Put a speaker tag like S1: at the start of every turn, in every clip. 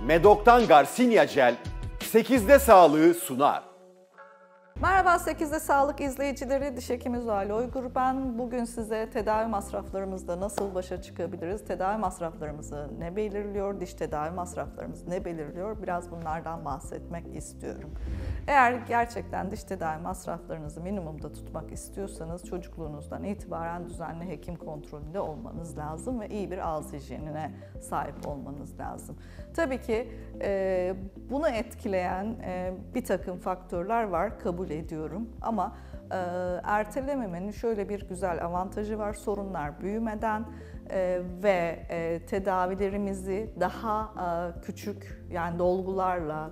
S1: Medok'tan Garcinia Gel 8'de sağlığı sunar.
S2: Merhaba 8'de Sağlık izleyicileri, diş hekimi Zuhal Oygur ben. Bugün size tedavi masraflarımızda nasıl başa çıkabiliriz, tedavi masraflarımızı ne belirliyor, diş tedavi masraflarımız ne belirliyor, biraz bunlardan bahsetmek istiyorum. Eğer gerçekten diş tedavi masraflarınızı minimumda tutmak istiyorsanız çocukluğunuzdan itibaren düzenli hekim kontrolünde olmanız lazım ve iyi bir ağız hijyenine sahip olmanız lazım. Tabii ki bunu etkileyen bir takım faktörler var, kabul ediyorum ama ertelememenin şöyle bir güzel avantajı var: sorunlar büyümeden ve tedavilerimizi daha küçük, yani dolgularla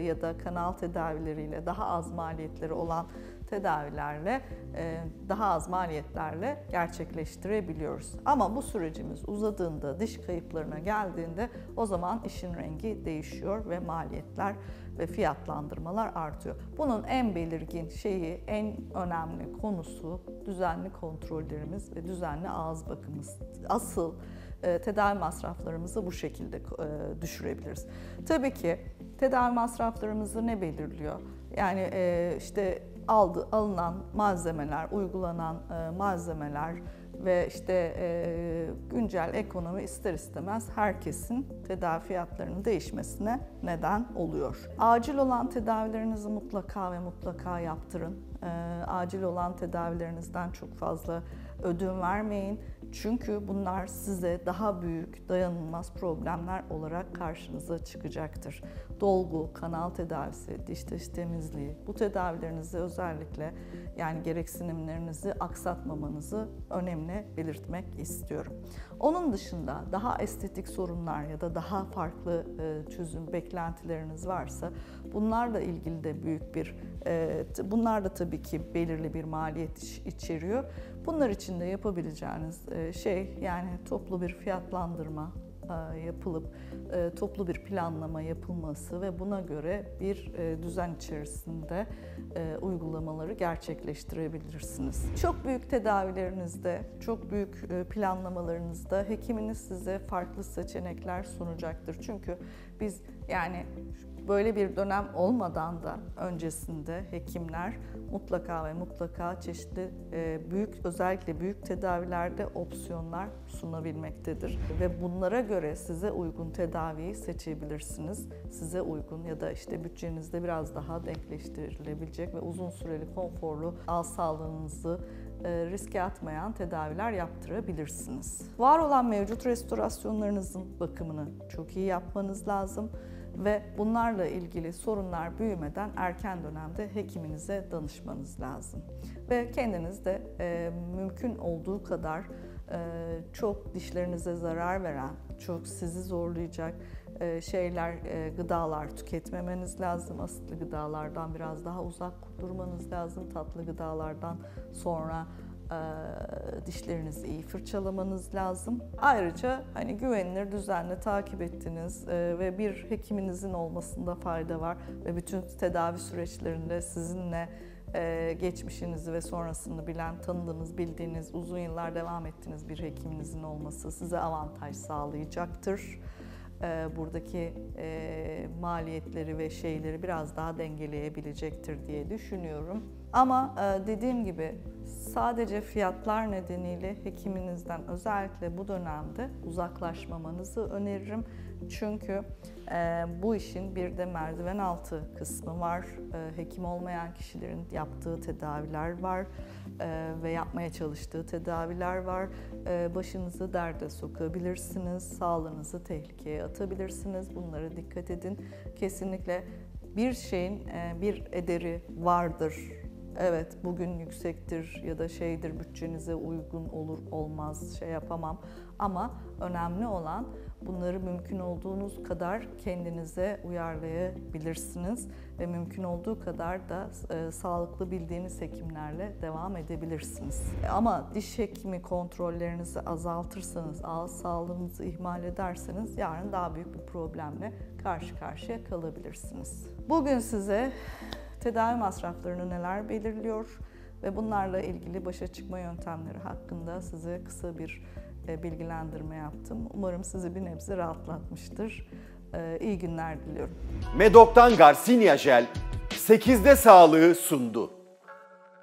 S2: ya da kanal tedavileriyle, daha az maliyetleri olan tedavilerle, daha az maliyetlerle gerçekleştirebiliyoruz. Ama bu sürecimiz uzadığında, diş kayıplarına geldiğinde o zaman işin rengi değişiyor ve maliyetler ve fiyatlandırmalar artıyor. Bunun en belirgin şeyi, en önemli konusu düzenli kontrollerimiz ve düzenli ağız bakımımız. Asıl tedavi masraflarımızı bu şekilde düşürebiliriz. Tabii ki tedavi masraflarımızı ne belirliyor? Yani işte alınan malzemeler, uygulanan malzemeler ve işte güncel ekonomi ister istemez herkesin tedavi fiyatlarının değişmesine neden oluyor. Acil olan tedavilerinizi mutlaka ve mutlaka yaptırın. Acil olan tedavilerinizden çok fazla ödün vermeyin. Çünkü bunlar size daha büyük, dayanılmaz problemler olarak karşınıza çıkacaktır. Dolgu, kanal tedavisi, diş temizliği, bu tedavilerinizi özellikle, yani gereksinimlerinizi aksatmamanızı önemli belirtmek istiyorum. Onun dışında daha estetik sorunlar ya da daha farklı çözüm beklentileriniz varsa bunlarla ilgili de bunlar da tabii ki belirli bir maliyet içeriyor. Bunlar için de yapabileceğiniz şey, yani toplu bir fiyatlandırma yapılıp toplu bir planlama yapılması ve buna göre bir düzen içerisinde uygulamaları gerçekleştirebilirsiniz. Çok büyük tedavilerinizde, çok büyük planlamalarınızda hekiminiz size farklı seçenekler sunacaktır. Çünkü biz, yani böyle bir dönem olmadan da öncesinde hekimler mutlaka ve mutlaka çeşitli özellikle büyük tedavilerde opsiyonlar sunabilmektedir. Ve bunlara göre size uygun tedaviyi seçebilirsiniz. Size uygun ya da işte bütçenizde biraz daha denkleştirilebilecek ve uzun süreli konforlu ağız sağlığınızı riske atmayan tedaviler yaptırabilirsiniz. Var olan mevcut restorasyonlarınızın bakımını çok iyi yapmanız lazım. Ve bunlarla ilgili sorunlar büyümeden erken dönemde hekiminize danışmanız lazım. Ve kendiniz de mümkün olduğu kadar çok dişlerinize zarar veren, çok sizi zorlayacak gıdalar tüketmemeniz lazım. Asitli gıdalardan biraz daha uzak durmanız lazım. Tatlı gıdalardan sonra dişlerinizi iyi fırçalamanız lazım. Ayrıca hani güvenilir, düzenli takip ettiğiniz ve bir hekiminizin olmasında fayda var ve bütün tedavi süreçlerinde sizinle geçmişinizi ve sonrasını bilen, tanıdığınız, bildiğiniz, uzun yıllar devam ettiğiniz bir hekiminizin olması size avantaj sağlayacaktır. Buradaki maliyetleri ve şeyleri biraz daha dengeleyebilecektir diye düşünüyorum. Ama dediğim gibi sadece fiyatlar nedeniyle hekiminizden özellikle bu dönemde uzaklaşmamanızı öneririm. Çünkü bu işin bir de merdiven altı kısmı var. Hekim olmayan kişilerin yaptığı tedaviler var ve yapmaya çalıştığı tedaviler var. Başınızı derde sokabilirsiniz, sağlığınızı tehlikeye atabilirsiniz. Bunlara dikkat edin. Kesinlikle bir şeyin bir ederi vardır. Evet, bugün yüksektir ya da bütçenize uygun olur olmaz, yapamam. Ama önemli olan bunları mümkün olduğunuz kadar kendinize uyarlayabilirsiniz ve mümkün olduğu kadar da sağlıklı bildiğiniz hekimlerle devam edebilirsiniz. Ama diş hekimi kontrollerinizi azaltırsanız, ağız sağlığınızı ihmal ederseniz yarın daha büyük bir problemle karşı karşıya kalabilirsiniz. Bugün size tedavi masraflarını neler belirliyor ve bunlarla ilgili başa çıkma yöntemleri hakkında size kısa bir bilgilendirme yaptım. Umarım sizi bir nebze rahatlatmıştır. İyi günler diliyorum.
S1: Medok'tan Garcinia Jel 8'de sağlığı sundu.